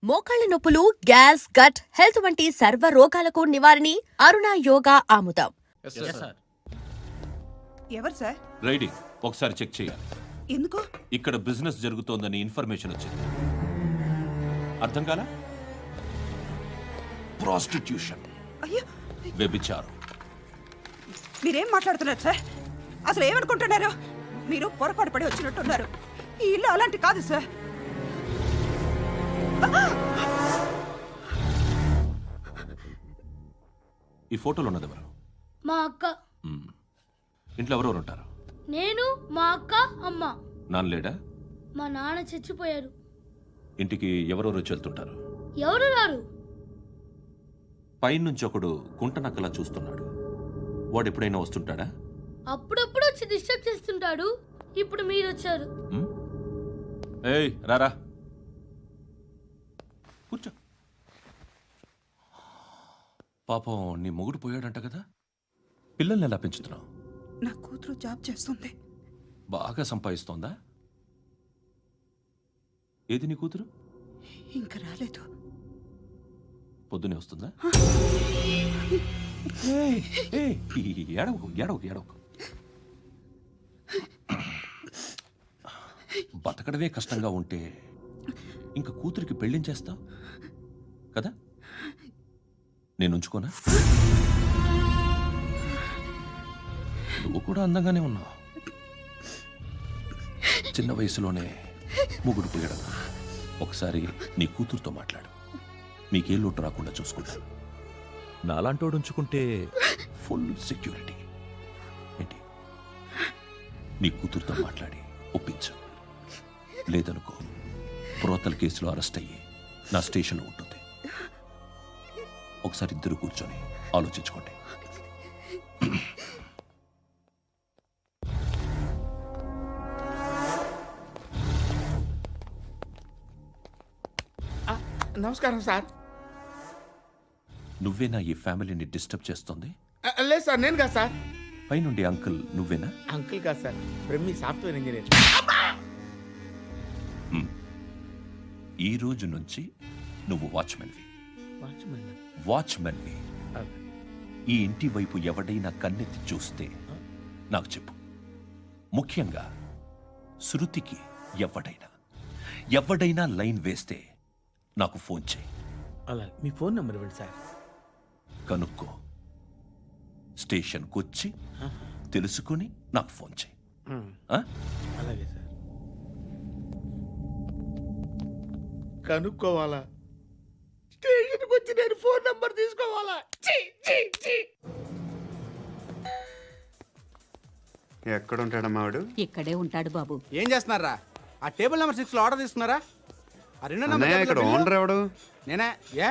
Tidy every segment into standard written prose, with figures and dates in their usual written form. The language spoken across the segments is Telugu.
మోకాళ్ల నొప్పులు, గ్యాస్, గట్ హెల్త్ వంటి సర్వ రోగాలకు నివారణి అరుణ యోగా ఆముదం. ఎవరు సార్? రైడింగ్ ఒకసారి చెక్ చేయాలి. ఎందుకు? ఇక్కడ బిజినెస్ జరుగుతోందని ఇన్ఫర్మేషన్ వచ్చింది. అర్థం కాలా? ప్రాస్టిట్యూషన్, అయ్యో, వ్యభిచారం. మీరేం మాట్లాడుతున్నారు సార్? అసలు ఏమనుకుంటున్నారు? మీరు పొరపాటు పడి వచ్చినట్టున్నారు. ఈ ఇల్లు అలాంటి కాదు సార్. ఈ ఫోటోలో ఉన్నది ఎవరు? మా అక్క. ఇంట్లో ఎవరెవరు ఉంటారు? నేను, మా అక్క, అమ్మ. నాన్న లేడా? మా నాన్న చచ్చిపోయారు. ఇంటికి ఎవరెవరు వచ్చి వెళ్తుంటారు? ఎవరు రారు. పైనుంచి ఒకడు గుంట నక్కలా చూస్తున్నాడు. వాడు ఎప్పుడైనా వస్తుంటాడా? అప్పుడప్పుడు వచ్చి డిస్టర్బ్ చేస్తుంటాడు. ఇప్పుడు మీరు వచ్చారు. ఏయ్ రారా, కూర్చో. పాపం నీ మొగుడు పోయాడంట కదా, పిల్లల్ని ఎలా పెంచుతున్నావు? నా కూతురు జాబ్ చేస్తుంది. బాగా సంపాదిస్తోందా? ఏది నీ కూతురు? ఇంకా రాలేదు. పొద్దునే వస్తుందా? ఏడవకు ఏడవకు ఏడవకు. బతకడమే కష్టంగా ఉంటే ఇంకా కూతురికి పెళ్ళించేస్తావు కదా? నేను ఉంచుకోనా? నువ్వు కూడా అందంగానే ఉన్నావు. చిన్న వయసులోనే ముగ్గురు పోయడం. ఒకసారి నీ కూతురుతో మాట్లాడు. మీకే లోటు రాకుండా చూసుకుంటాను. నాలాంటోడు ఉంచుకుంటే ఫుల్ సెక్యూరిటీ. ఏంటి? నీ కూతురుతో మాట్లాడి ఒప్పించు. లేదనుకో, ప్రోతల కేసులో అరెస్ట్ అయ్యి నా స్టేషన్లో ఉంటుంది. ఒకసారి ఇద్దరు కూర్చొని ఆలోచించుకోండి. నమస్కారం సార్. నువ్వేనా ఈ ఫ్యామిలీని డిస్టర్బ్ చేస్తుంది? లేదు సార్, నేను కాదు సార్. పైనుండి అంకుల్ నువ్వేనా? అంకుల్ కాదు సార్, బ్రహ్మి సాఫ్ట్వేర్ ఇంజనీర్. ఈ రోజు నుంచి నువ్వు వాచ్మెన్వి. వాచ్మెన్వి. ఈ ఇంటి వైపు ఎవడైనా కన్నెత్తి చూస్తే నాకు చెప్పు. ముఖ్యంగా శృతికి ఎవడైనా లైన్ వేస్తే నాకు ఫోన్ చేయి. అలా మీ ఫోన్ నెంబర్ ఇవ్వండి సార్. కనుక్కో, స్టేషన్కి వచ్చి తెలుసుకుని నాకు ఫోన్ చేయి. అలాగే సార్. కనుక్కోవాలా? స్టేషన్కి వచ్చి నేను ఫోన్ నెంబర్ తీసుకోవాలా? ఎక్కడ ఉంటాడమ్మా వాడు? ఇక్కడే ఉంటాడు బాబు. ఏం చేస్తున్నారా? ఆ టేబుల్ నెంబర్ 6 లో ఆర్డర్ తీసుకున్నారా? ఆ రెండో అన్నయ్య, ఇక్కడ నెంబర్ ఓనర్ ఎవడు? నేనే. ఏ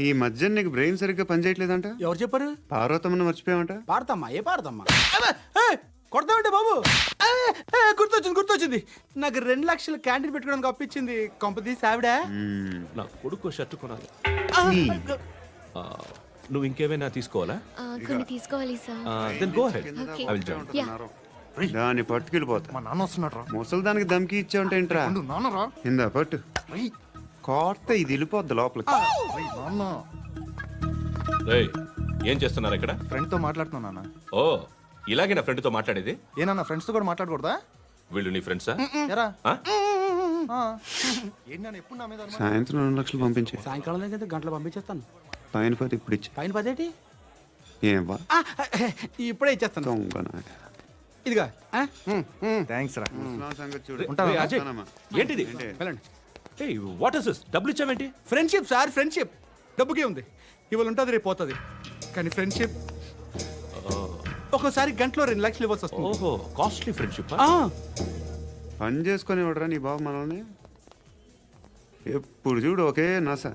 ఈ మధ్య నీకు బ్రెయిన్ సరిగ్గా పనిచేయట్లేదంట. ఎవరు చెప్పారు? పార్వతమ్మను మర్చిపోయామంట. పాడతామ్మా? ఏ పాడతామ్మా? కొడతామంటే బాబు. గుర్తొచ్చింది. నాకు 2 లక్షలు క్యాంటీన్ పెట్టుకోవడానికి అప్పించింది కొంపదీసి ఆవిడ. నా కొడుకు షర్టు కొనాలి. నువ్వు ఇంకేమైనా తీసుకోవాలా? కొన్ని తీసుకోవాలి sir. Then go ahead. Okay. I will join. దాన్ని పట్టుకెళ్ళిపోతా. మా నాన్న వస్తున్నాడు. ముసలి దానికి దమ్కి ఇచ్చావంటే ఏంట్రా? నాన్నరా ఇందా పట్టు. కోర్త ఇది వెళ్ళిపోద్ది లోపలికి. రేయ్, ఏం చేస్తున్నారు ఇక్కడ? ఫ్రెండ్ తో మాట్లాడుతున్నా నాన్న. ఓ, ఇలాగే నా ఫ్రెండ్ తో మాట్లాడేది? ఏనా ఫ్రెండ్స్ తో కూడా మాట్లాడకూడదా? వీళ్ళు నీ ఫ్రెండ్సా? ఎరా ఆ? ఏంటి నాన్న ఎప్పుడు నా మీద అనుమానం? సాయంత్రం 2 లక్షలు పంపించే. సాయంకాలం దగ్గర గంటలు పంపించేస్తాను. పైన 10 ఇప్పుడు ఇచ్చే. పైన 10 ఏంటి? ఏం వా ఇప్పుడే ఇచ్చేస్తాను. దొంగనా. ఇదిగా థ్యాంక్స్ రా. ముసలాం సంగతి చూడు. రేయ్, అజయ్, ఏంటిది? వెళ్ళండి. ఏయ్, వాట్ ఇస్ దిస్? డబ్బులు ఇచ్చావేంటి? Friendship sir, friendship. డబ్బుకే ఉంది. ఇవాళ ఉంటుంది, రేపు పోతుంది. కానీ ఫ్రెండ్షిప్ ఒక్కోసారి గంటలో 2 లక్షలు ఇవ్వాల్సి వస్తుంది. ఓహో, కాస్ట్లీ ఫ్రెండ్షిప్. పని చేసుకొని ఇవ్వడరా నీ బాబు మనల్ని? ఎప్పుడు చూడు ఒకే నాస.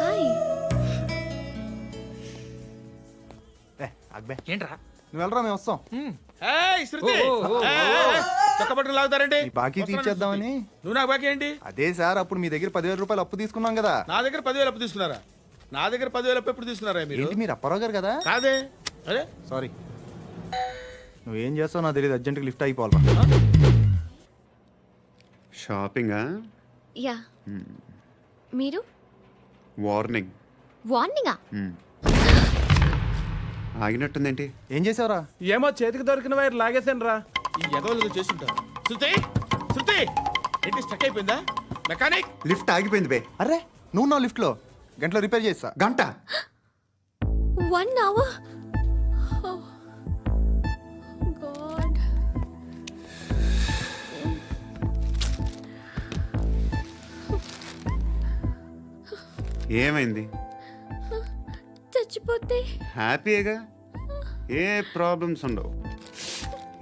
హాయ్. అక్బే ఏంట్రా? నువ్వు వెళ్ళరా, మేము వస్తాం. చక్కబట్టలు లాగుతారండి. ఈ బాకీ తీర్చేద్దామని. నువ్వు నాకు బాకీ ఏంటి? అదే సార్, అప్పుడు మీ దగ్గర 10,000 రూపాయలు అప్పు తీసుకున్నాం కదా. నా దగ్గర 10,000 అప్పు తీసుకున్నారా? నా దగ్గర 10,000 అప్పు ఎప్పుడు తీసుకున్నారా మీరు? ఏంటి మీరు అప్పారావు గారు కదా? కాదే. అరే సారీ. నువ్వేం చేస్తావు నాకు తెలియదు, అర్జెంట్గా లిఫ్ట్ అయిపోవాలి. షాపింగా? యా మీరు వార్నింగ్. వార్నింగా? ఆగినట్టుందేంటి? ఏం చేసావురా? ఏమో చేతికి దొరికిన వైర్ లాగేసాను రా. ఈ ఎగవలు చేస్తుంటారు. శృతి శృతి ఏంటి స్టక్ అయిపోయిందా? మెకానిక్ లిఫ్ట్ ఆగిపోయింది బే. అరే నువ్వు నా లిఫ్ట్లో గంటలో రిపేర్ చేస్తా. గంట? 1 hour? Oh, God. ఏమైంది? చచ్చిపోతే హ్యాపీగా, ఏ ప్రాబ్లమ్స్ ఉండవు.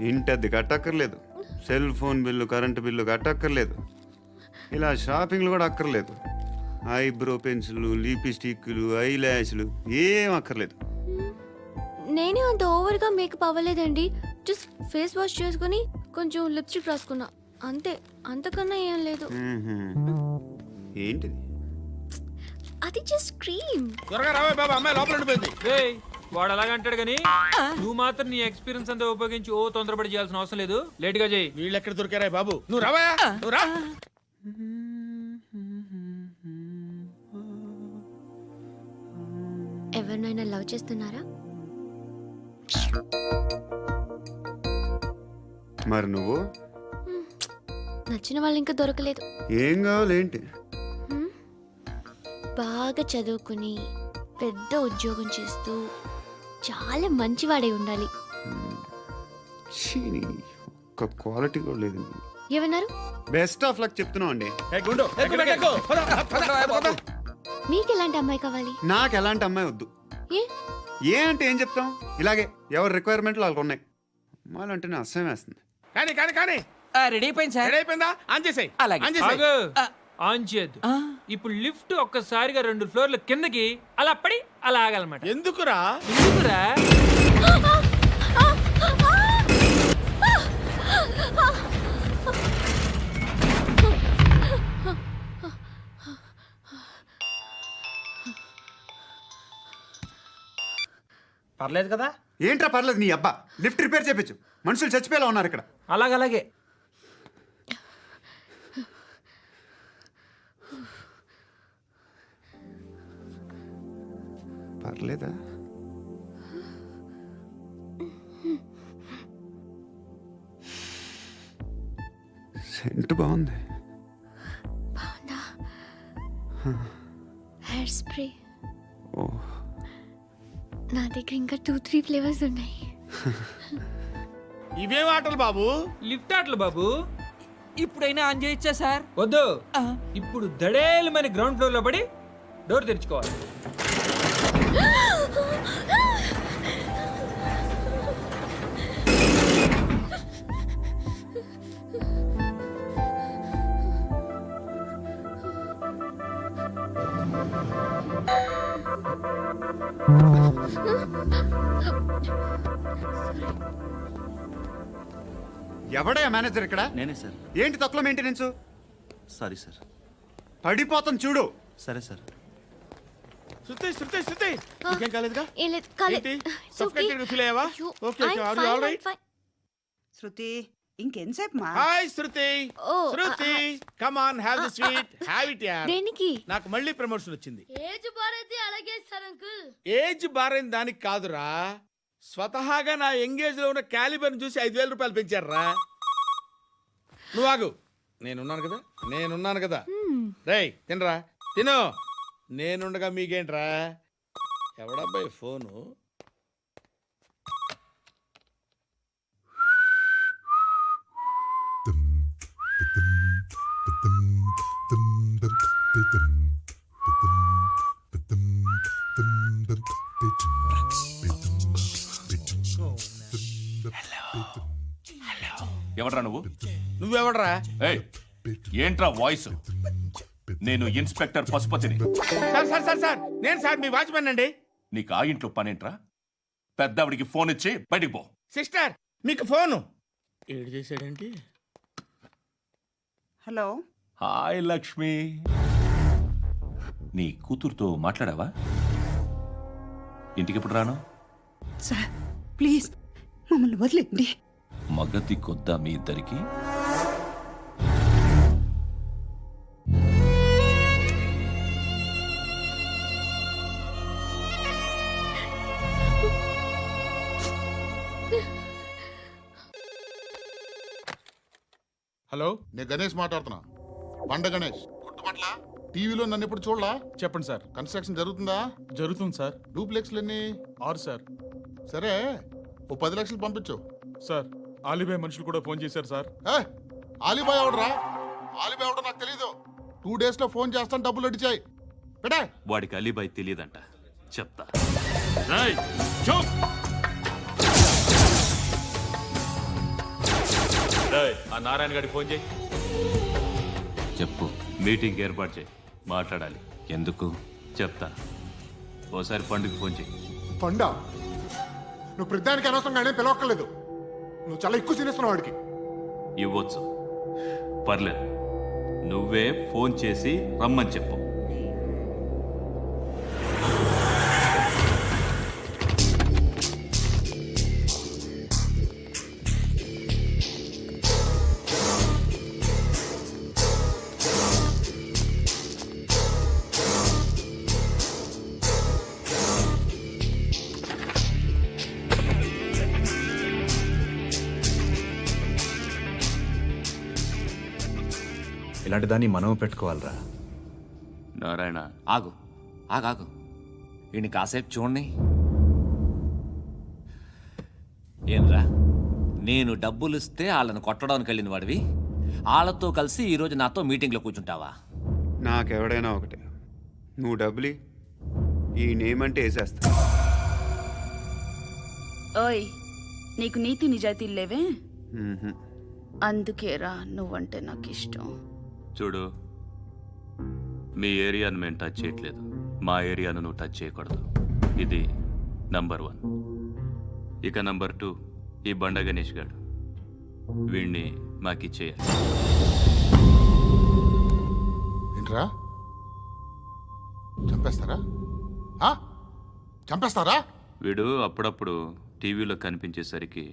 ఇంటి అద్దె కట్టక్కర్లేదు, cell phone bill, current bill కట్టక్కర్లేదు, ఇలా షాపింగ్లు కూడా అక్కర్లేదు. ఐబ్రో పెన్సిల్, లిప్స్టిక్లు, ఐ ల్యాష్లు ఏం అక్కర్లేదు. నేనే అంత ఓవర్గా మేకప్ అవ్వలేదండి. జస్ట్ ఫేస్ వాష్ చేసుకుని కొంచెం లిప్స్టిక్ రాసుకున్నా అంతే. అంతకన్నా ఏం లేదు. ఏంటిది? అది జస్ట్ క్రీమ్. త్వరగా రావే బాబా, అమ్మాయి లోపల ఉండిపోయింది. వాడు అలాగంటాడు కానీ నువ్వు మాత్రం నీ ఎక్స్పీరియన్స్ అంతా ఉపయోగించి తొందరపడి చేయాల్సిన అవసరం లేదు. లేట్ గా చేయి. వీళ్ళు ఎక్కడ దొరికారా బాబు? నువ్వు రావా, నువ్వు రా. ఎవరినైనా లవ్ చేస్తున్నారా? మరి నువ్వు? నచ్చిన వాళ్ళు ఇంకా దొరకలేదు. ఏం కావాలేంటి? బాగా చదువుకుని పెద్ద ఉద్యోగం చేస్తూ చాలా మంచివాడే ఉండాలి. ఛీ, ఒక్క క్వాలిటీ కూడా లేదు. ఏమన్నారు? బెస్ట్ ఆఫ్ లక్ చెప్తున్నావు అండి. ఏ గుండు, ఎక్కు, ఎక్కు. పద, పద, పద. మీకు ఎలాంటి అమ్మాయి కావాలి? నాకు ఎలాంటి అమ్మాయి వద్దు. ఏ ఏ అంటే ఏం చెప్తాం, ఇలాగే ఎవరి రిక్వైర్మెంట్లు వాళ్ళకు ఉన్నాయి. అమ్మాయిలు అంటేనే అసహ్యం వేస్తుంది. కానీ కానీ కానీ రెడీ అయిపోయింది సార్. రెడీ అయిపోయిందా? ఆన్ చేసేయ్. ఆన్ చేసేయ్. ఆగు. ఆన్ చేయద్దు. ఇప్పుడు లిఫ్ట్ ఒక్కసారిగా 2 ఫ్లోర్ల కిందకి అలా పడి అలా ఆగాలన్నమాట. ఎందుకురా? ఎందుకురా? పర్లేదు కదా? ఏంట్రా పర్లేదు నీ అబ్బా. లిఫ్ట్ రిపేర్ చేయించు, మనుషులు చచ్చిపోయేలా ఉన్నారు ఇక్కడ. అలాగే పర్లేదా? సెంట్ బాగుంది. బాగుందా? Hair spray. ఓ, నా దగ్గర ఇంకా 2-3 ఫ్లేవర్స్ ఉన్నాయి. ఇవేం ఆటలు బాబు? లిఫ్ట్ ఆటలు బాబు. ఇప్పుడైనా ఆన్ చేయొచ్చా సార్? వద్దు. ఇప్పుడు దడేలమైన గ్రౌండ్ ఫ్లోర్ లో పడి డోర్ తెరుచుకోవాలి. ఎవడయ్యా మేనేజర్ ఇక్కడ? నేనే సార్. ఏంటి తక్కువ మెయింటెనెన్స్? Sorry sir. పడిపోతాం చూడు. సరే సార్. శృతి శృతి శృతి నీకేం కాలేదుగా? ఏం లేదు, కాలేదు. ఏంటి? It's okay. Suffocated feel అయ్యావా? అయ్యో, Okay, okay. I'm Are you fine, all right? I'm fine. శృతి ఇంకెంతసేపు మా? Hi Shruti. Oh, Shruti come on, have the sweet, have it యార్. దేనికి? నాకు మళ్ళీ ప్రమోషన్ వచ్చింది. ఏజ్ బారైతే అలాగే సార్ అంకుల్. ఏజ్ బారైన దానికి కాదురా, స్వతహాగా నా ఎంగేజ్ లో ఉన్న క్యాలిబర్ చూసి 5,000 రూపాయలు పెంచారా. నువ్వు ఆగు, నేనున్నాను కదా. రేయ్ తినరా, తిను. నేనుండగా మీకేంట్రా? ఎవడబ్బాయి ఫోను? ఎవడ్రా నువ్వు? నువ్వెవడరా? ఏయ్, ఏంట్రా వాయిస్? నేను ఇన్స్పెక్టర్ పశుపతిని. సార్ సార్ సార్ సార్ నేను సార్ మీ వాచ్మెన్ అండి. నీకు ఆ ఇంట్లో పనేంట్రా? పెద్దవిడికి ఫోన్ ఇచ్చి బయటికి పో. సిస్టర్ మీకు ఫోను. ఏడు చేశాడేంటి? Hello, hi Lakshmi. నీ కూతురుతో మాట్లాడావా? ఇంటికి ఎప్పుడు రాను? సార్ ప్లీజ్ మమ్మల్ని వదిలేండి. మగతి కొద్దా మీ ఇద్దరికి? హలో, నేను గణేష్ మాట్లాడుతున్నా. బండ గణేష్ గుర్తుపట్ల? టీవీలో నన్ను ఎప్పుడు చూడలా? చెప్పండి సార్. కన్స్ట్రక్షన్ జరుగుతుందా? జరుగుతుంది సార్. డూప్లెక్స్లు ఎన్ని? 6 సార్. సరే, ఓ 10 లక్షలు పంపించు. సార్, ఆలిబాయ్ మనుషులు కూడా ఫోన్ చేశారు సార్. ఆలిబాయ్ ఎవడరా? ఆలిబాయ్ ఎవడో నాకు తెలీదు. 2 days లో ఫోన్ చేస్తాను, డబ్బులు అడిచాయి. పెడే. వాడికి అలీబాయ్ తెలియదంట. చెప్తా. రేయ్, చూప్. రేయ్, ఆ నారాయణ గారికి ఫోన్ చేయి. చెప్పు. మీటింగ్ ఏర్పాటు చేయి, మాట్లాడాలి. ఎందుకు చెప్తా. ఓసారి పండుగ ఫోన్ చేయి. పండా, నువ్వు ప్రతిదానికి అనవసరంగానే పిలవక్కర్లేదు. నువ్వు చాలా ఎక్కువ సీనిస్తున్నావు వాడికి. ఇవ్వచ్చు, పర్లేదు. నువ్వే ఫోన్ చేసి రమ్మని చెప్పు. ఇలాంటి దాన్ని మనం పెట్టుకోవాలరా. నారాయణ, ఆగు ఆగాగు, వీడిని కాసేపు చూడండి. ఏంరా, నేను డబ్బులు ఇస్తే వాళ్ళని కొట్టడానికి వెళ్ళిన వాడివి, వాళ్ళతో కలిసి ఈరోజు నాతో మీటింగ్లో కూర్చుంటావా? నాకెవడైనా ఒకటే. నువ్వు డబ్బులి, ఈ నేమ్ అంటే వేసేస్తా. ఓయ్, నీకు నీతి నిజాయితీలు లేవే? మ్మ్హ్మ్. అందుకేరా నువ్వంటే నాకు ఇష్టం. చూడు, మీ ఏరియాను మేము టచ్ చేయట్లేదు, మా ఏరియాను నువ్వు టచ్ చేయకూడదు. ఇది నంబర్ 1. ఇక నంబర్ 2, ఈ బండ గణేష్ గాడు. వీణ్ణి మాకిచ్చేయాలి. ఏంట్రా, చంపేస్తారా? చంపేస్తారా? వీడు అప్పుడప్పుడు టీవీలో కనిపించేసరికి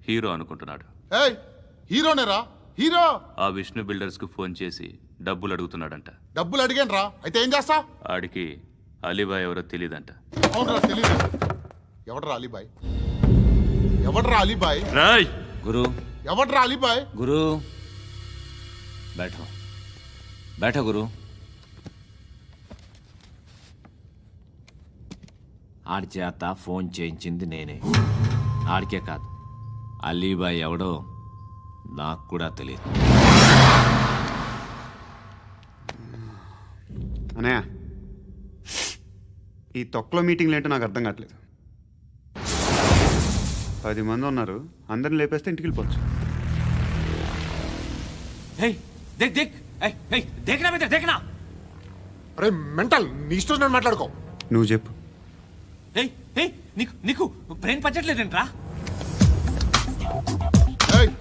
హీరో అనుకుంటున్నాడు. ఏయ్, హీరోనేరా, హీరో. ఆ విష్ణు బిల్డర్స్ కు ఫోన్ చేసి డబ్బులు అడుగుతున్నాడంట. డబ్బులు అడిగాను రా, అయితే ఏం చేస్తా? ఆడికి అలీబాయ్ ఎవరో తెలియదంట. అవునరా, తెలీదు. ఎవడరా అలీబాయ్? ఎవడరా అలీబాయ్? రాయ్ గురు, ఎవడరా అలీబాయ్? గురు బైఠో బైఠో గురు. ఆడి చేత ఫోన్ చేయించింది నేనే. ఆడికే కాదు, అలీబాయ్ ఎవడో నాకు కూడా తెలియదు. అనయ్య, ఈ తొక్కలో మీటింగ్లు ఏంటో నాకు అర్థం కావట్లేదు. 10 మంది ఉన్నారు, అందరిని లేపేస్తే ఇంటికి వెళ్ళిపోవచ్చు. అరే మెంటల్, నీ ఇష్టం నేను మాట్లాడుకో. నువ్వు చెప్పు. నీకు బ్రెయిన్ పచ్చట్లేదంట్రా? ఏయ్,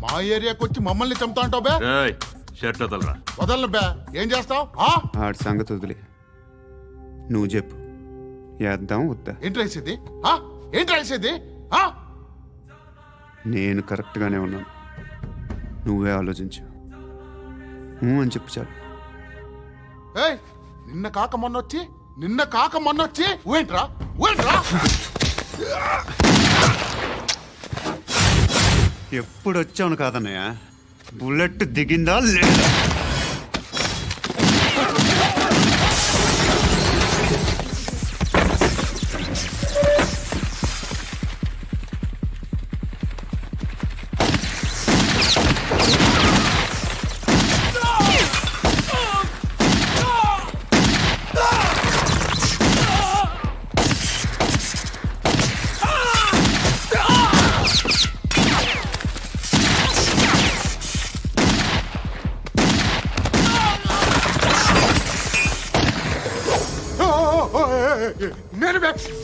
మా ఏరియాకి వచ్చి మమ్మల్ని చంపుతా అంటావు బే? రాయ్, షర్ట్ వదలరా. వదలను బే. ఏం చేస్తావు? ఆడి సంగతి వదిలే, నువ్వు చెప్పు. వేద్దాం వద్దా? ఏంటి రాసేది? ఏంటి రాసేది? నేను కరెక్ట్గానే ఉన్నాను, నువ్వే ఆలోచించు. అని చెప్పు చాలు. ఏయ్, నిన్న కాక మొన్నొచ్చి ఊయంట్రా. ఎప్పుడు వచ్చావును కాదన్నయ్య, బుల్లెట్ దిగిందా లేదా?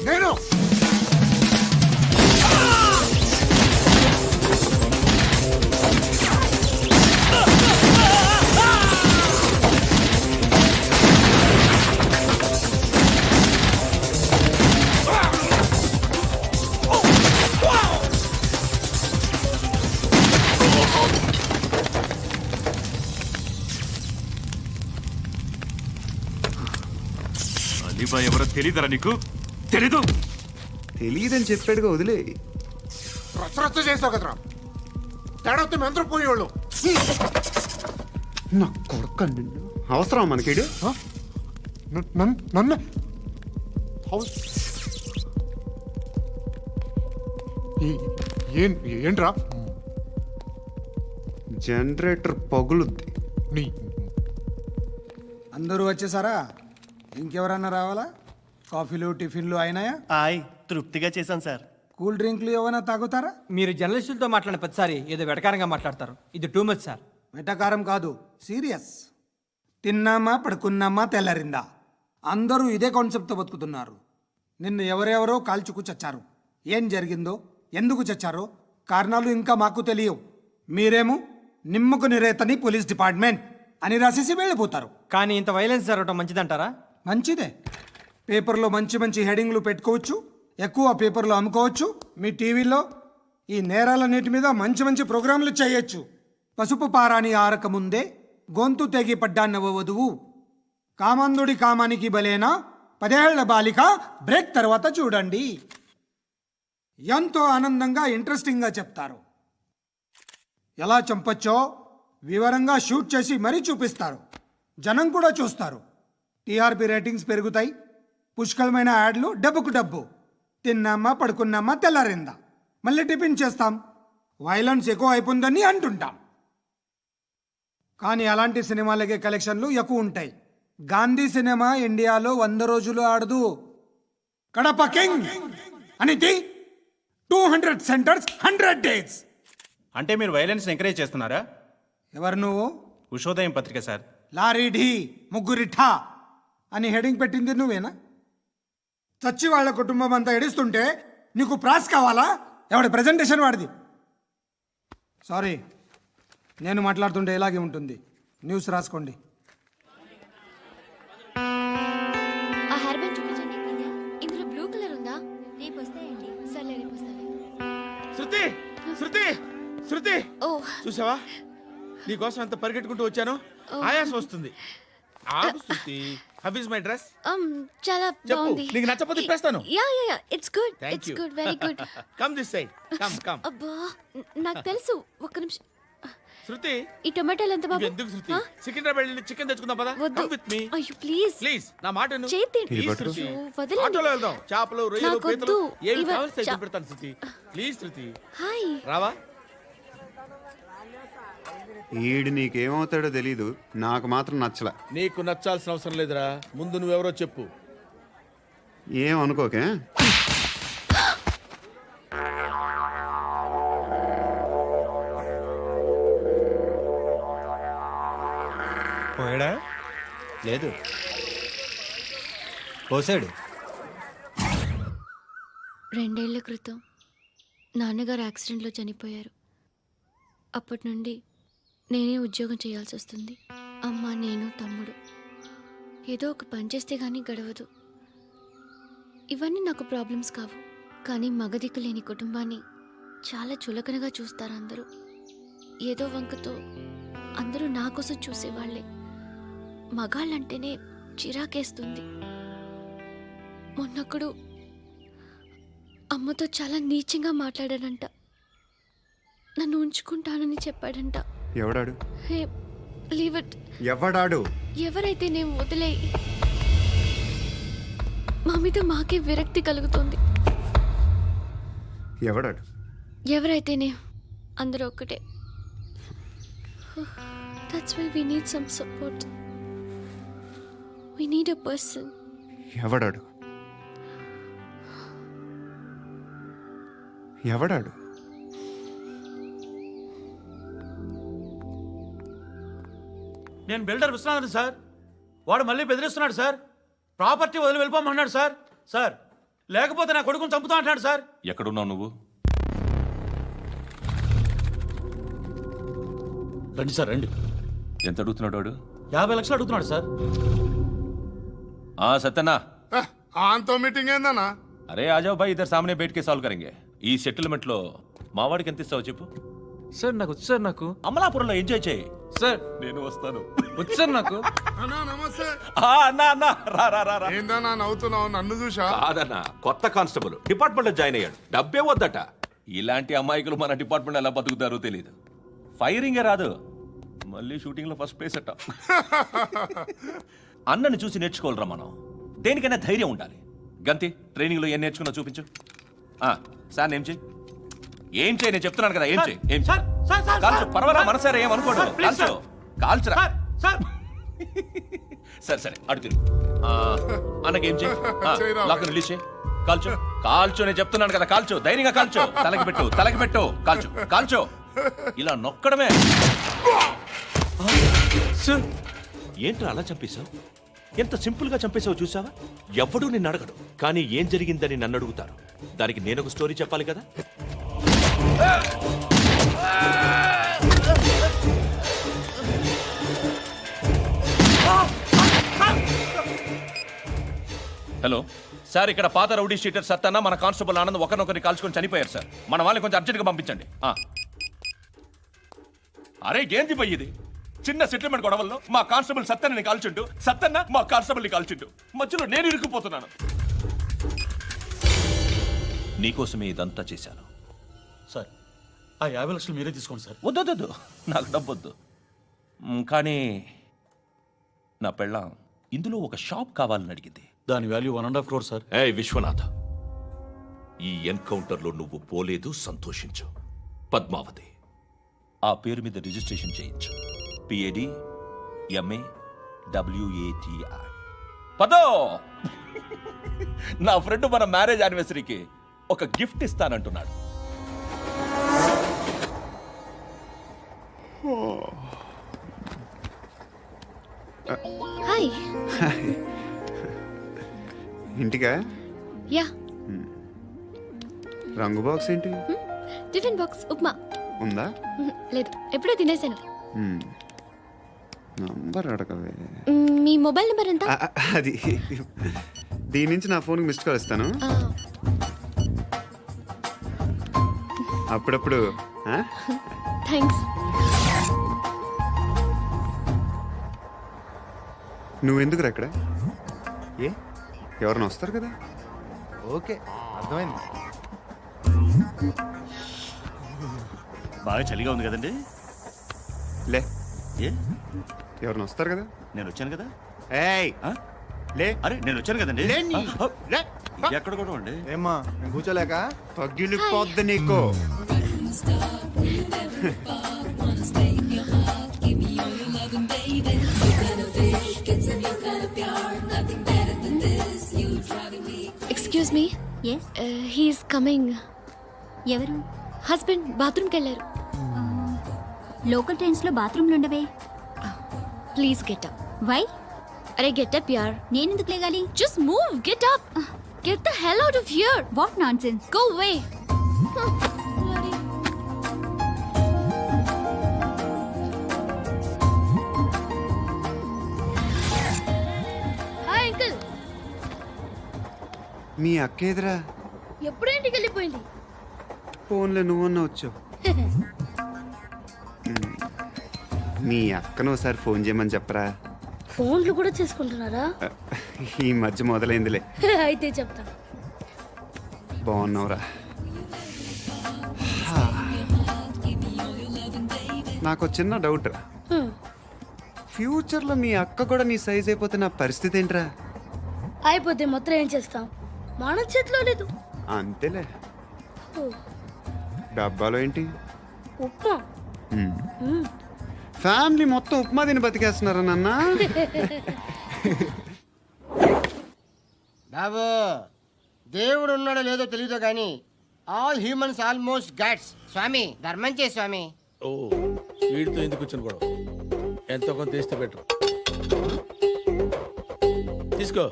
నేను అలీబాయ్ ఎవరో తెలీదరా నీకు? తెలీదు? తెలియదని చెప్పాడుగా, వదిలే. రచ్చ చేసావు కదరా. తేడా వస్తే మెంతరం పోయేవాళ్ళు. నా కొడుకు నిన్ను అవసరం మనకిడు నన్ను హౌస్ ఏంట్రా జనరేటర్ పగులుద్ది. నీ అందరూ వచ్చేసారా? ఇంకెవరన్నా రావాలా? కాఫీలు టిఫిన్లు అయినాయా? తృప్తిగా చేశాను సార్. కూల్ డ్రింక్లు ఏమైనా తాగుతారా? మీరు జర్నలిస్టులతో మాట్లాడిన ప్రతిసారి ఏదో వెటకారంగా మాట్లాడతారు. ఇది టూ మచ్ సార్. వెటకారం కాదు, సీరియస్. తిన్నామా పడుకున్నామా తెల్లరిందా, అందరూ ఇదే కాన్సెప్ట్తో బతుకుతున్నారు. నిన్న ఎవరెవరో కాల్చుకు చచ్చారు. ఏం జరిగిందో, ఎందుకు చచ్చారో కారణాలు ఇంకా మాకు తెలియవు. మీరేమో నిమ్మకు నిరేతని పోలీస్ డిపార్ట్మెంట్ అని రాసేసి వెళ్ళిపోతారు. కానీ ఇంత వైలెన్స్ జరగడం మంచిదంటారా? మంచిదే. పేపర్లో మంచి మంచి హెడింగ్లు పెట్టుకోవచ్చు, ఎక్కువ పేపర్లు అమ్ముకోవచ్చు. మీ టీవీలో ఈ నేరాలన్నిటి మీద మంచి మంచి ప్రోగ్రాంలు చేయొచ్చు. పసుపు పారాని ఆరక ముందే గొంతు తెగి పడ్డాన్నవ వధువు, కామందుడి కామానికి బలేనా 10 ఏళ్ల బాలిక బ్రేక్ తర్వాత చూడండి. ఎంతో ఆనందంగా ఇంట్రెస్టింగ్గా చెప్తారు. ఎలా చంపచ్చో వివరంగా షూట్ చేసి మరీ చూపిస్తారు. జనం కూడా చూస్తారు. టీఆర్పీ రేటింగ్స్ పెరుగుతాయి. పుష్కలమైన యాడ్లు, డబ్బుకు డబ్బు. తిన్నామా పడుకున్నామా తెల్లారిందా, మళ్ళీ టిఫిన్ చేస్తాం. వైలెన్స్ ఎక్కువ అయిపోయిందని అంటుంటాం. కానీ అలాంటి సినిమాలకే కలెక్షన్లు ఎక్కువ ఉంటాయి. గాంధీ సినిమా ఇండియాలో 100 రోజులు ఆడదు. కడప కింగ్ అనితి 200 సెంటర్స్ 100 డేస్. అంటే మీరు వైలెన్స్ ఎంకరేజ్ చేస్తున్నారా? ఎవరు నువ్వు? ఉషోదయం పత్రిక సార్. లారీ ఢీ ముగ్గురిఠా అని హెడింగ్ పెట్టింది నువ్వేనా? చచ్చి వాళ్ళ కుటుంబం అంతా ఎడుస్తుంటే నీకు ప్రాస్ కావాలా? ఎవడి ప్రజెంటేషన్ వాడిది. సారీ, నేను మాట్లాడుతుంటే ఇలాగే ఉంటుంది. న్యూస్ రాసుకోండి. ఆ హెయిర్ బ్యాండ్ చూపించండి. ఇందులో బ్లూ కలర్ ఉందా? రేపు వస్తాయండి. సర్లే రేపు వస్తాలే. శృతి శృతి శృతి, ఓ చూసావా నీకోసం ఎంత పరిగెట్టుకుంటూ వచ్చాను. ఆయాసం వస్తుంది. ఆగు Shruti. How is my dress? చాలా చెప్పు. బాగుంది. నీకు నచ్చకపోతే తిప్పేస్తాను. Yeah it's good. Thank it's you. Good, very good. Come this side. Come అబ్బా నాకు తెలుసు. ఒక్క నిమిషం. శృతి. ఈ టొమాటోలు ఎంత బాబు? ఎందుకు శృతి? సికింద్రాబాద్ వెళ్ళి చికెన్ తెచ్చుకుందాం పదా. వద్దు. కమ్ విత్ మీ అయ్యో ప్లీజ్ ప్లీజ్. నా మాట విను. చేతి ప్లీజ్ శృతి. వదలండి. ఆటోలో వెళ్దాం. చేపలు, రొయ్యలు, నాకు పీతలు వద్దు. ఏమి ఇవ- కావాలి చా- పెడతాను శృతి. Please Shruti. హాయ్. రావా? ఈడు నీకేమవుతాడో తెలీదు, నాకు మాత్రం నచ్చలా. నీకు నచ్చాల్సిన అవసరం లేదురా. ముందు నువ్వెవరో చెప్పు. ఏం అనుకోకే. పోయాడా? లేదు, పోసాడు. 2 ఏళ్ల క్రితం నాన్నగారు యాక్సిడెంట్లో చనిపోయారు. అప్పటి నుండి నేనే ఉద్యోగం చేయాల్సి వస్తుంది. అమ్మ, నేను, తమ్ముడు ఏదో ఒక పని చేస్తే కానీ గడవదు. ఇవన్నీ నాకు ప్రాబ్లమ్స్ కావు. కానీ మగదిక్కు లేని కుటుంబాన్ని చాలా చులకనగా చూస్తారు అందరూ. ఏదో వంకతో అందరూ నా కోసం చూసేవాళ్లే. మగాళ్ళంటేనే చిరాకేస్తుంది. మొన్నప్పుడు అమ్మతో చాలా నీచంగా మాట్లాడాడంట. నన్ను ఉంచుకుంటానని చెప్పాడంట. ఎవడాడు? Hey leave it. ఎవడాడు? ఎవరైతే నేను వదిలే. మా మీద మాకే విరక్తి కలుగుతుంది. ఎవడాడు? ఎవరైతేనే అందరూ ఒక్కటే. That's why we need some support. We need a person. ఎవడాడు? ఎవడాడు? నేను బిల్డర్ విశ్వనాథన్ సార్. వాడు మళ్ళీ బెదిరిస్తున్నాడు సార్. ప్రాపర్టీ వదిలి వెళ్ళిపోమన్నాడు సార్. సార్, లేకపోతే నా కొడుకుని చంపుతా అంటున్నాడు సార్. ఎక్కడున్నావు నువ్వు? రండి సార్, రండి. ఎంత అడుగుతున్నాడు వాడు? 50 లక్షలు అడుగుతున్నాడు సార్. సత్యనా, ఆంతో మీటింగ్ ఏందన్నా? అరే ఆజావ్ భాయ్, ఇద్దరు సామనే బయట కే సాల్వ్ కరెంగే. ఈ సెటిల్మెంట్ లో మావాడికి ఎంత ఇస్తావు చెప్పు. సార్ నాకు వచ్చు సార్. నాకు అమలాపురంలో ఎంజాయ్ చేయి సార్. నేను వస్తాను. వచ్చు సార్ నాకు. అన్నా నమస్తే. అన్నా అన్నా, రా రా రా రా. ఏందన్నా నవ్వుతున్నావు? నన్ను చూసా? కాదన్నా, కొత్త కానిస్టేబుల్ డిపార్ట్మెంట్ లో జాయిన్ అయ్యాడు. డబ్బే వద్దట. ఇలాంటి అమాయకులు మన డిపార్ట్మెంట్ ఎలా బతుకుతారో తెలియదు. ఫైరింగే రాదు మళ్ళీ షూటింగ్లో ఫస్ట్ ప్లేస్ అట్ట అన్నని చూసి నేర్చుకోవాలరా మనం. దేనికైనా ధైర్యం ఉండాలి. గంతి ట్రైనింగ్లో ఏం నేర్చుకున్నా చూపించు. సార్ ఏం చేయి నేను చెప్తున్నాను కదా. ఏం చేయి కాల్చు. పర్వాలా మనసారా ఏమనుకోడు. కాల్చు కాల్చురా. సరే అడు తిరుగు. అన్నకేం చేయి. లాక్ రిలీజ్ చేయి. కాల్చు నేను చెప్తున్నాను కదా. కాల్చు ధైర్యంగా కాల్చు. తలకి పెట్టు కాల్చు. ఇలా నొక్కడమే. ఏంట్రా అలా చంపేశావు? ఎంత సింపుల్ గా చంపేశావు చూసావా? ఎవడూ నిన్ను అడగడు, కానీ ఏం జరిగిందని నన్ను అడుగుతారు. దానికి నేను ఒక స్టోరీ చెప్పాలి కదా. హలో సార్, ఇక్కడ పాత రౌడీ షీటర్ సత్తన్న మన కానిస్టేబుల్ ఆనంద్ ఒకరినొకరిని కాల్చుకొని చనిపోయారు సార్. మన వాళ్ళని కొంచెం అర్జెంట్గా పంపించండి. అరే ఏంది పోయి ఇది? చిన్న సెటిల్మెంట్ గొడవల్లో మా కానిస్టేబుల్ సత్తన్నని కాల్చుంటూ, సత్తన్న మా కానిస్టేబుల్ని కాల్చుంటూ మధ్యలో నేను ఇరుక్కుపోతున్నాను. నీకోసమే ఇదంతా చేశాను సార్. ఆ 50 లక్షలు మీరే తీసుకోండి సార్. వద్దొద్దు, నాకు డబ్బొద్దు. కానీ నా పెళ్ళాం ఇందులో ఒక షాప్ కావాలని అడిగింది. దాని వాల్యూ 1.5 crore సార్. విశ్వనాథ్, ఈ ఎన్కౌంటర్లో నువ్వు పోలేదు, సంతోషించు. పద్మావతి ఆ పేరు మీద రిజిస్ట్రేషన్ చేయించు. PAD MA WATI. పదో, నా ఫ్రెండ్ మన మ్యారేజ్ యానివర్సరీకి ఒక గిఫ్ట్ ఇస్తానంటున్నాడు. హాయ్. ఇంటికా? యా. రంగు బాక్స్ ఏంటి? టిఫిన్ బాక్స్ ఉప్మా ఉందా? లేదు, ఎప్పుడో తినేసాను. నంబర్ అడగవే. మీ మొబైల్ నెంబర్ ఎంత? అది దీని నుంచి నా ఫోన్కి మిస్డ్ కాల్ ఇస్తాను. అప్పుడప్పుడు. థ్యాంక్స్. నువ్వెందుకు అక్కడ? ఏ ఎవరైనా వస్తారు కదా. ఓకే, అర్థమైంది. బాగా చలిగా ఉంది కదండి. లే, ఏ ఎవరైనా వస్తారు కదా. నేను వచ్చాను కదా. ఏయ్ లే. అరే నేను వచ్చాను కదండి. లే. ఎక్కడ కూడా అండి. ఏమ్మా కూర్చోలేక తగ్గిలిపోద్ది నీకు. Excuse me. Yes, he's coming. ఎవరు? హస్బెండ్ బాత్రూమ్కి వెళ్ళారు. లోకల్ ట్రైన్స్ లో బాత్రూమ్లు ఉండవే. Please get up. వై? అరే గెట్ అప్ యార్. నేనెందుకు లేగాలి? Just move, get up. Get the hell out of here. What nonsense. Go away. Hi uncle. మీ అక్క ఎదురా? ఎప్పుడు ఇంటికి వెళ్ళిపోయింది. ఫోన్లో నువ్వన్నా వచ్చావు. మీ అక్కను ఒకసారి ఫోన్ చేయమని చెప్పరా. ఫోన్లు కూడా చేసుకుంటున్నారా? ఈ మధ్య మొదలైందిలే. అయితే చెప్తాను. బాగున్నావురా. నాకు చిన్న డౌట్ రా. ఫ్యూచర్లో మీ అక్క కూడా నీ సైజ్ అయిపోతే నా పరిస్థితి ఏంట్రా? అయిపోతే మొత్తం ఏం చేస్తాం, మన చేతిలో లేదు. అంతేలే. డబ్బాలో ఏంటి? ఉప్మా. ఫ్యామిలీ మొత్తం ఉప్మా తిని బతికేస్తున్నారా నాన్న? బాబు, దేవుడు ఉన్నాడో లేదో తెలియదు కానీ ఆల్ హ్యూమన్స్ ఆల్మోస్ట్ గాడ్స్. స్వామి ధర్మం చే స్వామి. ఓ వీడితో ఎందుకు కూర్చొని కూడా ఎంతో కొంత తీస్తే పెట్టు. తీసుకో,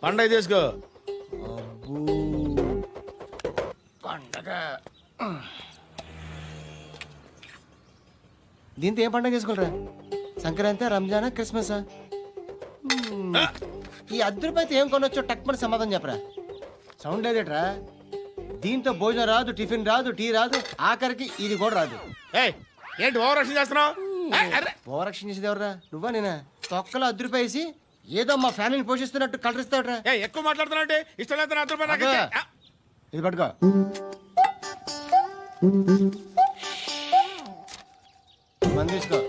పండగ తీసుకో. పండగ దీంతో ఏం పండగ చేసుకోలేరా? సంక్రాంతి, రంజానా, క్రిస్మసా? ఈ అద్దరిపైతే ఏం కొనొచ్చో టక్మని సమాధానం చెప్పరా. సౌండ్ లేదేట్రా? దీంతో భోజనం రాదు, టిఫిన్ రాదు, టీ రాదు, ఆఖరికి ఇది కూడా రాదు. ఏంటి ఓవర్ రక్షణ చేస్తున్నావు? ఓవరక్షణ చేసేది ఎవరా? నువ్వా నేనా? తొక్కలో అద్దరిపేసి ఏదో మా ఫ్యామిలీని పోషిస్తున్నట్టు కలరిస్తావుట్రా. ఎక్కువ మాట్లాడుతున్నా. ఇష్టం లేదు. ఇది పట్టుకో. మంది తీసుకో,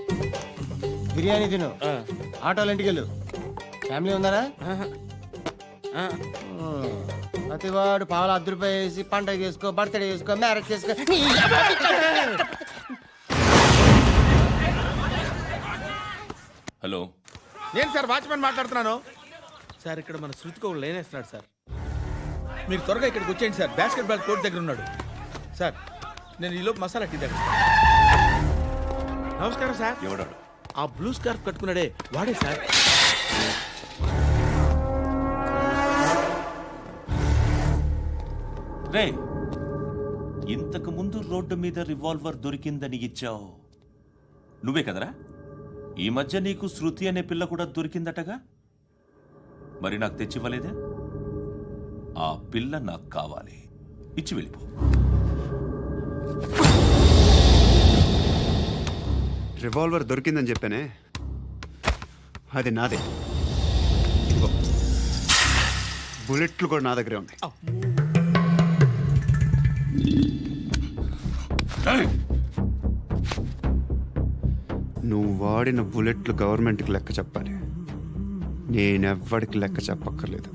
బిర్యానీ తిను, ఆటోలు ఇంటికి వెళ్ళు. ఫ్యామిలీ ఉందారా? ప్రతివాడు పావులు ₹10 వేసి పండగ చేసుకో, బర్త్డే చేసుకో, మ్యారేజ్ చేసుకో. హలో, నేను సార్ వాచ్మెన్ మాట్లాడుతున్నాను. సార్ ఇక్కడ మన శృతికి ఒకడు లేనేస్తున్నాడు సార్. మీరు త్వరగా ఇక్కడికి వచ్చేయండి సార్. బాస్కెట్ బాల్ కోర్ట్ దగ్గర ఉన్నాడు సార్. నేను ఈలోపు మసాలా టీ దగ్గర. నమస్కారం సార్. ఎవడాడు? ఆ బ్లూ స్కార్ఫ్ కట్టుకున్నాడే వాడే సార్. రే, ఇంతకు ముందు రోడ్డు మీద రివాల్వర్ దొరికిందని ఇచ్చావు నువ్వే కదరా? ఈ మధ్య నీకు శృతి అనే పిల్ల కూడా దొరికిందటగా? మరి నాకు తెచ్చివ్వలేదే? ఆ పిల్ల నాకు కావాలి, ఇచ్చి వెళ్ళిపో. రివాల్వర్ దొరికిందని చెప్పానే, అది నాదే. ఇదిగో, బుల్లెట్లు కూడా నా దగ్గరే ఉన్నాయి. నువ్వు వాడిన బుల్లెట్లు గవర్నమెంట్కి లెక్క చెప్పాలి. నేనెవ్వడికి లెక్క చెప్పక్కర్లేదు.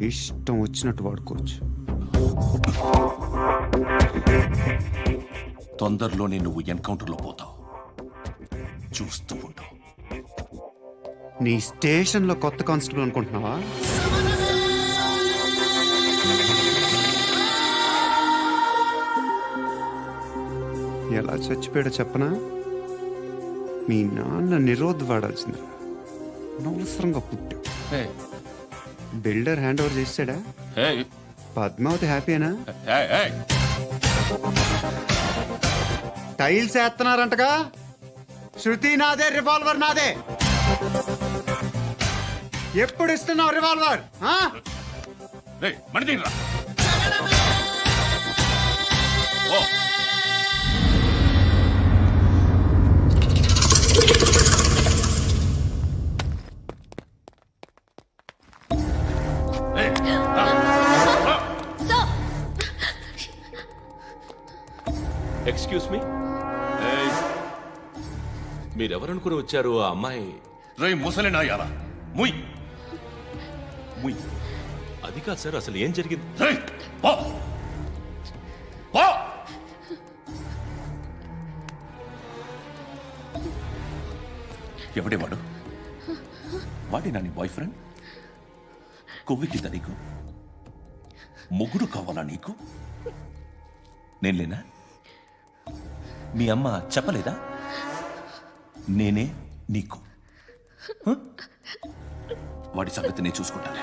ఇష్టం వచ్చినట్టు వాడుకోవచ్చు. తొందరలోనే నువ్వు ఎన్కౌంటర్లో పోతావు, చూస్తూ ఉంటావు. నీ స్టేషన్లో కొత్త కానిస్టేబుల్ అనుకుంటున్నావా? ఎలా చచ్చిపోయాడో చెప్పనా? మీ నాన్న నిరోధ్ వాడాల్సింది. అనవసరంగా పుట్టావు. బిల్డర్ హ్యాండ్ ఓవర్ చేసాడా? పద్మావతి హ్యాపీనా? టైల్స్ వేస్తున్నారంటగా? శృతి నాదే, రివాల్వర్ నాదే. ఎప్పుడు ఇస్తున్నావు రివాల్వర్? ఎక్స్క్యూజ్ మీ, మీరెవరనుకుని వచ్చారు? ఆ అమ్మాయి రై ముసలి నాయాలా, ముయ్ ముయ్. అది కాదు సార్, అసలు ఏం జరిగింది? ఎవడే వాడు? వాడేనా నీ బాయ్ ఫ్రెండ్? కొవ్వికిందా నీకు? మొగుడు కావాలా నీకు? నేను లేనా? మీ అమ్మ చెప్పలేదా నేనే నీకు? వాడి సంగతి నేను చూసుకుంటానే.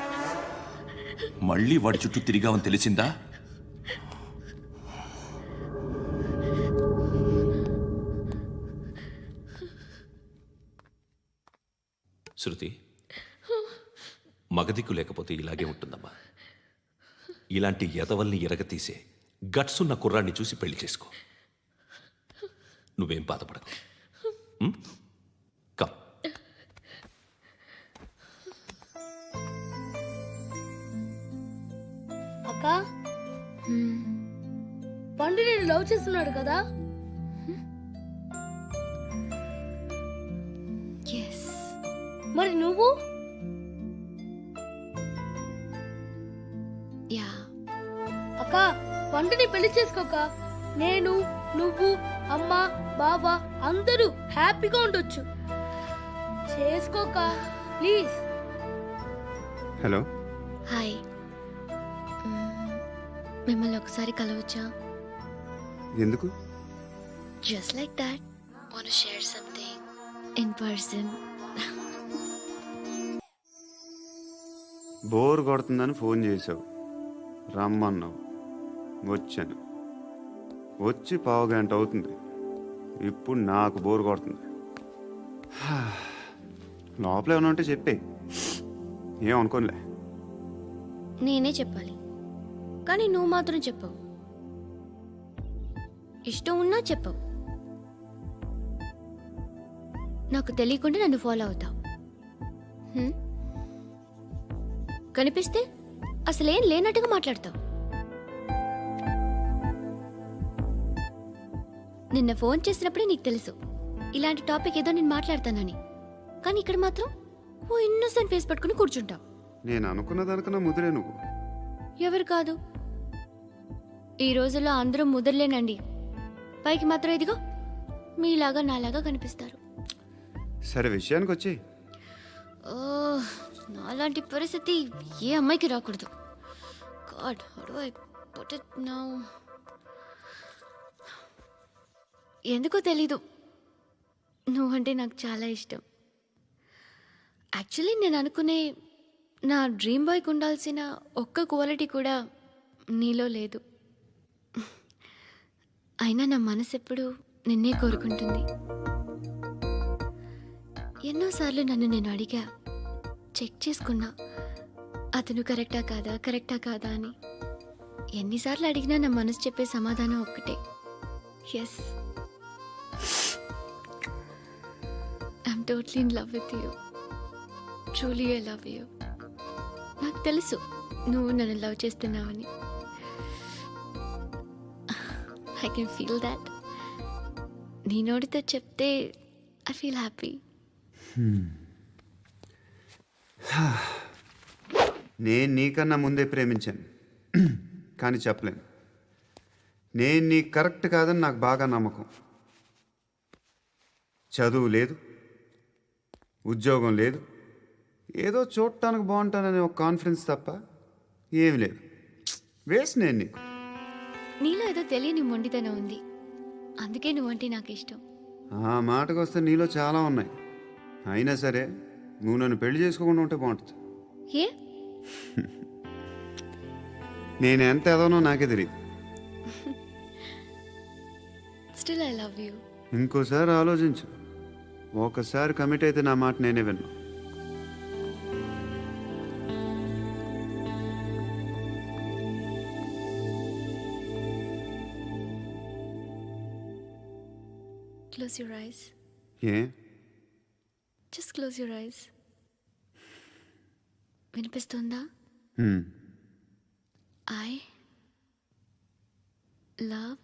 మళ్ళీ వాడి చుట్టూ తిరిగావని తెలిసిందా? శృతి, మగదిక్కు లేకపోతే ఇలాగే ఉంటుందమ్మా. ఇలాంటి ఎదవల్ని ఎరగతీసే గట్స్ ఉన్న కుర్రాన్ని చూసి పెళ్లి చేసుకో. నువ్వేం బాధపడకు. కమ్. అక్క, పండు నేను లవ్ చేస్తున్నాడు కదా? మరి నువ్వు? అక్క, పండుని పెళ్లి చేసుకోక నేను, నువ్వు, అమ్మ, బావ అందరూ హ్యాపీగా ఉండొచ్చు. చేసుకోక ప్లీజ్. Hello, hi. మిమ్మల్ని ఒకసారి కలవచ్చా? ఎందుకు? Just like that. Want to share something in person. Bore కొడుతుందని ఫోన్ చేసావు, రమ్మన్నావు, వచ్చాను. వచ్చి 1/2 గంట అవుతుంది. ఇప్పుడు నాకు బోర్ కొడుతుంది. లోపల ఏమైనా ఉంటే చెప్పే, ఏమనుకోనిలే. నేనే చెప్పాలి, కానీ నువ్వు మాత్రం చెప్పవు. ఇష్టం ఉన్నా చెప్పవు. నాకు తెలియకుండా నన్ను ఫాలో అవుతావు. కనిపిస్తే అసలేం లేనట్టుగా మాట్లాడతావు. నిన్న ఫోన్ చేసినప్పుడే నీకు తెలుసు ఇలాంటి టాపిక్ ఏదో నేను మాట్లాడతానని, కానీ ఇక్కడ మాత్రం ఓ ఇన్నోసెంట్ ఫేస్ పట్టుకుని కూర్చుంటావు. నేను అనుకున్నదనుకున్న ముదిరే నువ్వు. ఎవరు కాదు, ఈ రోజుల్లో అందరూ ముదరలేనండి. పైకి మాత్రం ఇదిగో మీలాగా నాలాగా కనిపిస్తారు. సరే విషయానికి వచ్చి, ఓ, నాలాంటి పరిస్థితి ఏ అమ్మాయికి రాకూడదు. God, how do I put it now? ఎందుకో తెలీదు, నువ్వంటే నాకు చాలా ఇష్టం. యాక్చువల్లీ నేను అనుకునే నా డ్రీమ్ బాయ్కి ఉండాల్సిన ఒక్క క్వాలిటీ కూడా నీలో లేదు. అయినా నా మనసు ఎప్పుడు నిన్నే కోరుకుంటుంది. ఎన్నోసార్లు నన్ను నేను అడిగా, చెక్ చేసుకున్నా అతను కరెక్టా కాదా అని. ఎన్నిసార్లు అడిగినా నా మనసు చెప్పే సమాధానం ఒక్కటే, yes, I'm totally in love with you. Truly I love you. నాకు తెలుసు నువ్వు నన్ను లవ్ చేస్తున్నావని. I can feel that. నీ నోటితో చెప్తే ఐ ఫీల్ హ్యాపీ. నేను నీకన్నా ముందే ప్రేమించాను, కానీ చెప్పలేను. నేను నీకు కరెక్ట్ కాదని నాకు బాగా నమ్మకం. చదువు లేదు, ఉద్యోగం లేదు, ఏదో చూడటానికి బాగుంటాననే ఒక కాన్ఫిడెన్స్ తప్ప ఏమి లేదు. వేస్ట్ నేను నీకు. నీలో ఏదో తెలియని మొండితనం ఉంది, అందుకే నువ్వంటే నాకు ఇష్టం. ఆ మాటకు వస్తే నీలో చాలా ఉన్నాయి. అయినా సరే నువ్వు నన్ను పెళ్లి చేసుకోకుండా ఉంటే బాగుంటుంది. ఏ? నేను ఎంత ఎదవనో నాకే తెలియదు. Still I love you. ఇంకోసారి ఆలోచించు. ఒకసారి కమిట్ అయితే నా మాట నేనే విన్నా. Close your eyes. A? Just close your eyes. వినిపిస్తుందా? I love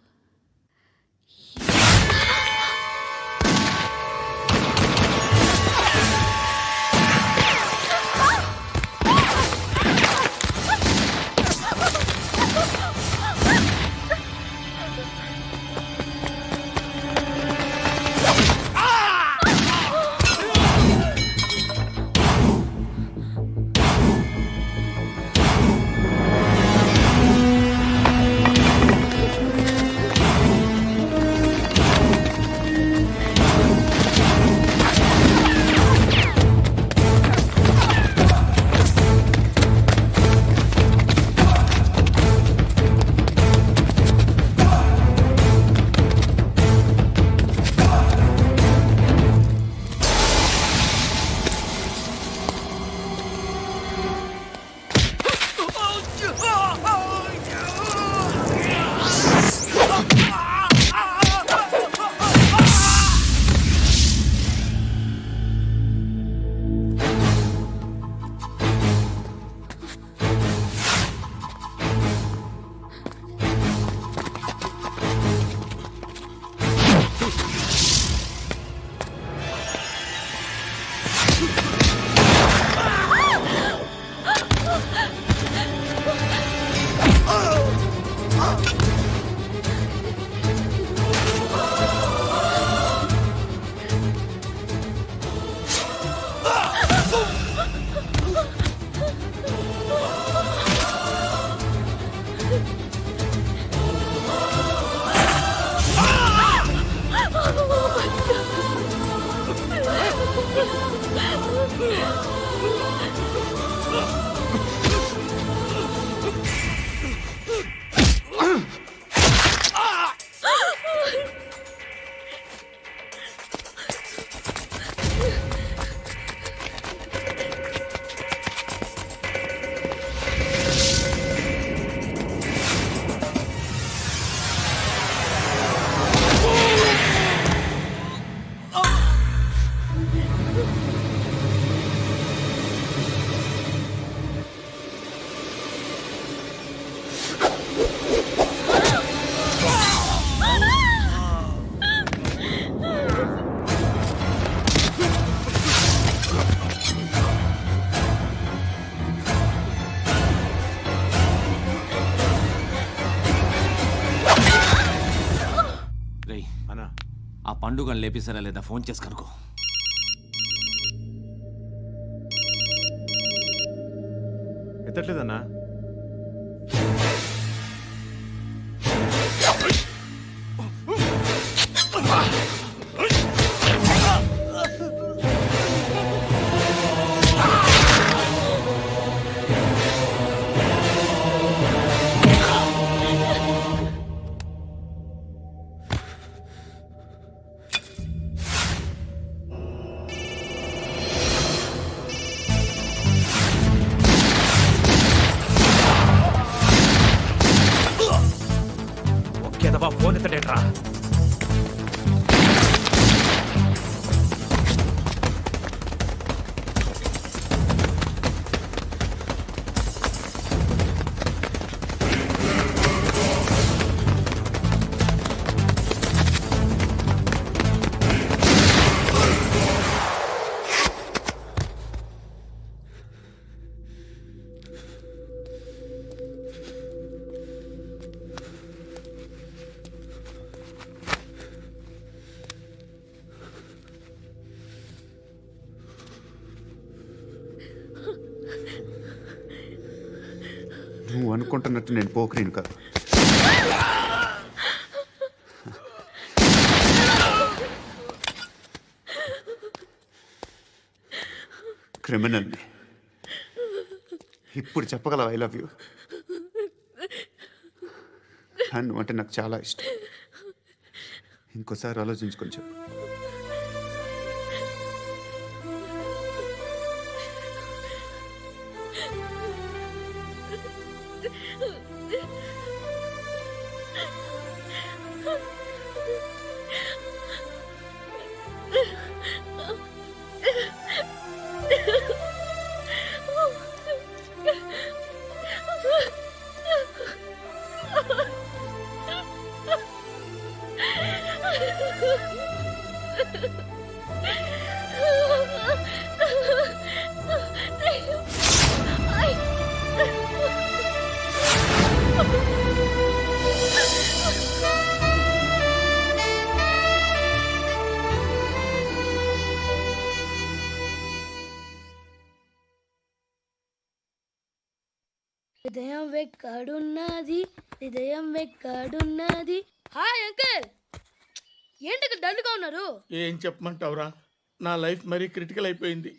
పండుగ లేపిస్తారా లేదా ఫోన్ చేసి కనుకో. ఎత్తట్లేదన్నా. ఒకేదవా ఫోన్ ఎత్తడేట్రా. నువ్వు అనుకుంటున్నట్టు నేను పోకరీని కాదు. క్రిమినల్ని. ఇప్పుడు చెప్పగలవు ఐ లవ్ యూ. నువ్వు అంటే నాకు చాలా ఇష్టం. ఇంకోసారి ఆలోచించుకొని చెప్పు. హృదయం వెక్కడున్నది, హృదయం వెక్కడున్నది. హాయ్ అంకుల్, ఏంటి డల్గా ఉన్నారు? ఏం చెప్పమంటావురా, నా లైఫ్ మరీ క్రిటికల్ అయిపోయింది.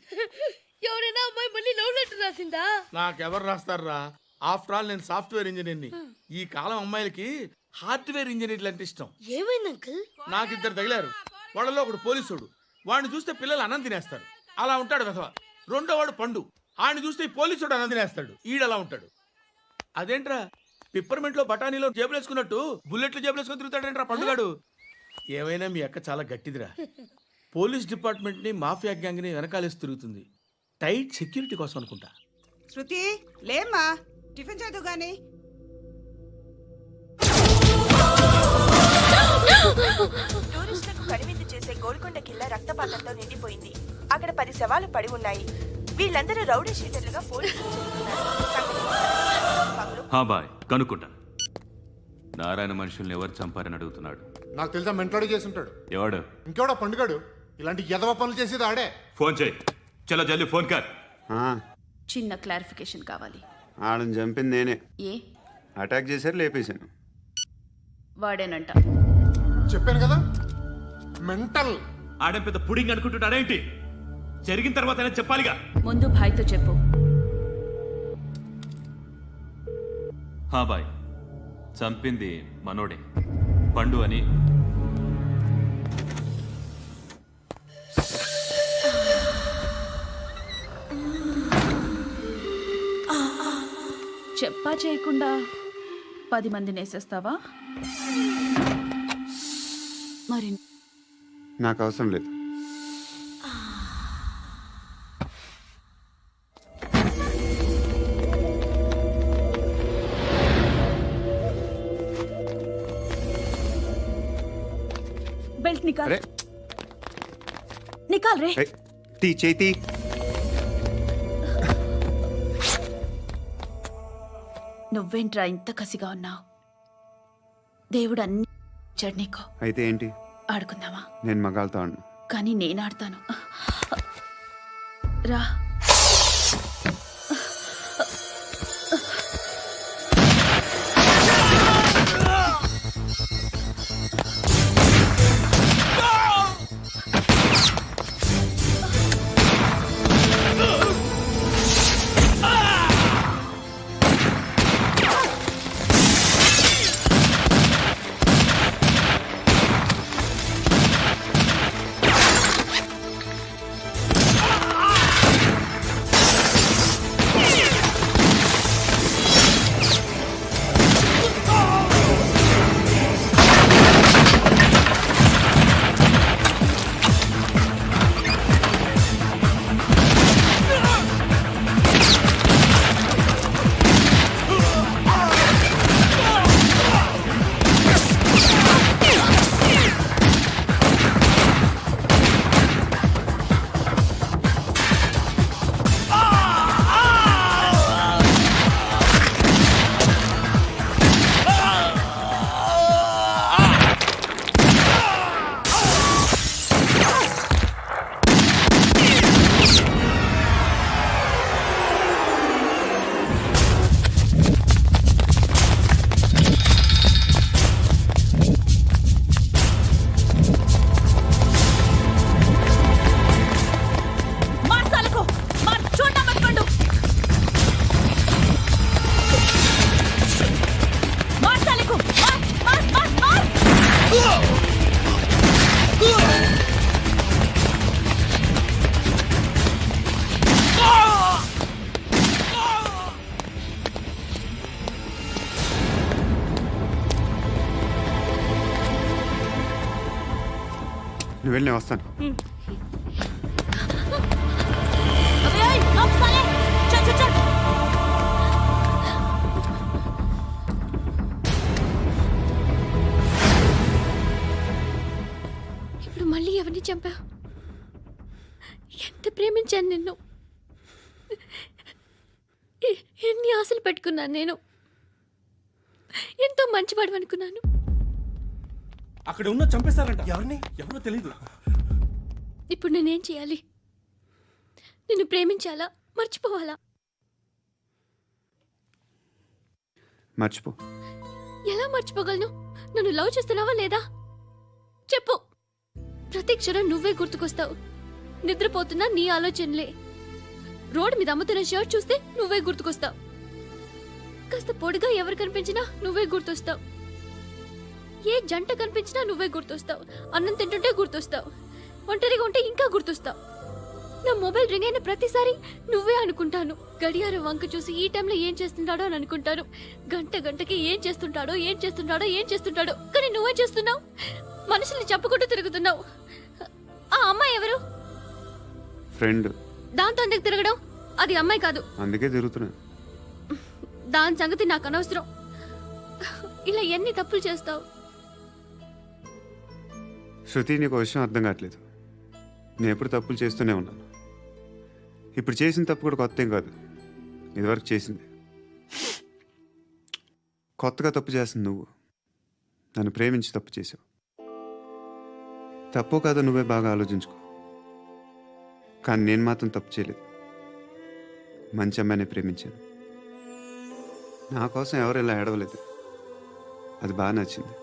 ఎవరైనా అమ్మాయి మళ్ళీ లవ్ లెటర్ రాసిందా? నాకెవరు రాస్తారా? ఆఫ్టర్ ఆల్ నేను సాఫ్ట్వేర్ ఇంజనీర్ని. ఈ కాలం అమ్మాయిలకి హార్డ్వేర్ ఇంజనీర్లు అంటే ఇష్టం. ఏమైంది అంకుల్? నాకు ఇద్దరు తగిలారు. వాళ్ళలో ఒకడు పోలీసుడు. వాడిని చూస్తే పిల్లలు అన్నం తినేస్తారు, అలా ఉంటాడు వెధవ. రెండో వాడు పండు. ఆడిని చూస్తే ఈ పోలీసుడు అన్నం తినేస్తాడు, ఈడలా ఉంటాడు. అదేంట్రా, పిప్పర్మెంట్ లో బఠానీలో జేబులు వేసుకున్నట్టు బుల్లెట్లు జేబులు వేసుకుని తిరుగుతాడేంట్రా పండుగాడు. ఏమైనా మీ అక్క చాలా గట్టిదిరా. పోలీస్ డిపార్ట్మెంట్ ని మాఫియా గ్యాంగ్ ని వెనకాలేసి తిరుగుతుంది. టైట్ సెక్యూరిటీ కోసం అనుకుంటా. శృతి లేమ్మా, టిఫిన్ చేద్దు గాని. టూరిస్టులకు కనువిందు చేసే గోల్కొండ కిల్లా రక్తపాతంతో నిండిపోయింది. అక్కడ 10 శవాలు పడి ఉన్నాయి. వీళ్ళందరూ రౌడీ షీటర్లుగా పోలీసులు బాయ్ కనుక్కుంటా. నారాయణ మనుషుల్ని ఎవరు చంపారని అడుగుతున్నాడు. నాకు తెలుసా మెంటలాడి చేసి ఉంటాడు. ఎవడు? ఇంకెవడా పండుగాడు. ఇలాంటి ఎదవ పనులు చేసేది ఆడే. ఫోన్ చేయి. చలో జల్దీ ఫోన్ కర్. చిన్న క్లారిఫికేషన్ కావాలి. ఆడని చంపింది నేనే. ఏ అటాక్ చేశారు, లేపేశాను. వాడేనంట. చెప్పాను కదా మెంటల్. ఆడేం పెద్ద పుడింగ్ అనుకుంటున్నాడేంటి? జరిగిన తర్వాత చెప్పాలిగా. ముందు భాయ్తో చెప్పు. బాయ్, చంపింది మనోడే, పండు అని. చెప్పా చేయకుండా 10 మందిని వేసేస్తావా? మరి నాకు అవసరం లేదు. బెల్ట్ నికాల్. నికాల్ రే. తీ చేతి. నువ్వేంట్రా ఇంత కసిగా ఉన్నావు? దేవుడు అన్ని ఇచ్చాడు నీకు. అయితే ఏంటి? ఆడుకుందామా? నేను మగాళ్ళతో ఆడను. కానీ నేను ఆడతాను. రా. నువ్వు వెళ్ళి నేను వస్తాను. ఇప్పుడు మళ్ళీ ఎవరిని చంపా? ఎంత ప్రేమించాను నిన్ను, ఎన్ని ఆశలు పెట్టుకున్నాను నేను. ఎంతో మంచివాడు అనుకున్నాను. అక్కడ ఉన్న చంపేశారంట. ఎవరిని? ఎవరో తెలీదు. ఇప్పుడు నేనేం చేయాలి? నిన్ను ప్రేమించాలా, మర్చిపోవాలా? మర్చిపో. ఎలా మర్చిపోగలను? నన్ను లవ్ చేస్తున్నావా లేదా చెప్పు. ప్రతి క్షణం నువ్వే గుర్తుకొస్తావు. నిద్రపోతున్నా నీ ఆలోచనలే. రోడ్డు మీద అమ్ముతున్న షర్ట్ చూస్తే నువ్వే గుర్తుకొస్తావు. కాస్త పొడిగా ఎవరు కనిపించినా నువ్వే గుర్తొస్తావు. ఏ జంట కనిపించినా నువ్వే గుర్తొస్తావు. అన్నం తింటుంటే గుర్తొస్తావు. ఒంటరిగా ఉంటే ఇంకా గుర్తొస్తావు. నా మొబైల్ రింగ్ అయిన ప్రతిసారి నువ్వే అనుకుంటాను. గడియారం వంక చూసి ఈ టైంలో ఏం చేస్తుంటాడో అని అనుకుంటాను. గంట గంటకి ఏం చేస్తుంటాడో కానీ నువ్వే చేస్తున్నావు. మనుషుల్ని చంపుకుంటూ తిరుగుతున్నావు. ఆ అమ్మాయి ఎవరు? ఫ్రెండ్. దాంతో ఎందుకు తిరగడం? అది అమ్మాయి కాదు. అందుకే తిరుగుతున్నా. దాని సంగతి నాకు అనవసరం. ఇలా ఎన్ని తప్పులు చేస్తావు? శృతి, నీకు విషయం అర్థం కావట్లేదు. నేను ఎప్పుడు తప్పులు చేస్తూనే ఉన్నాను. ఇప్పుడు చేసిన తప్పు కూడా కొత్త ఏం కాదు, ఇదివరకు చేసింది. కొత్తగా తప్పు చేస్తుంది నువ్వు. నన్ను ప్రేమించి తప్పు చేసావు. తప్పు కాదో నువ్వే బాగా ఆలోచించుకో. కానీ నేను మాత్రం తప్పు చేయలేదు. మంచి అమ్మాయిని ప్రేమించాను. నా కోసం ఎవరు ఇలా ఏడవలేదు. అది బాగా నచ్చింది.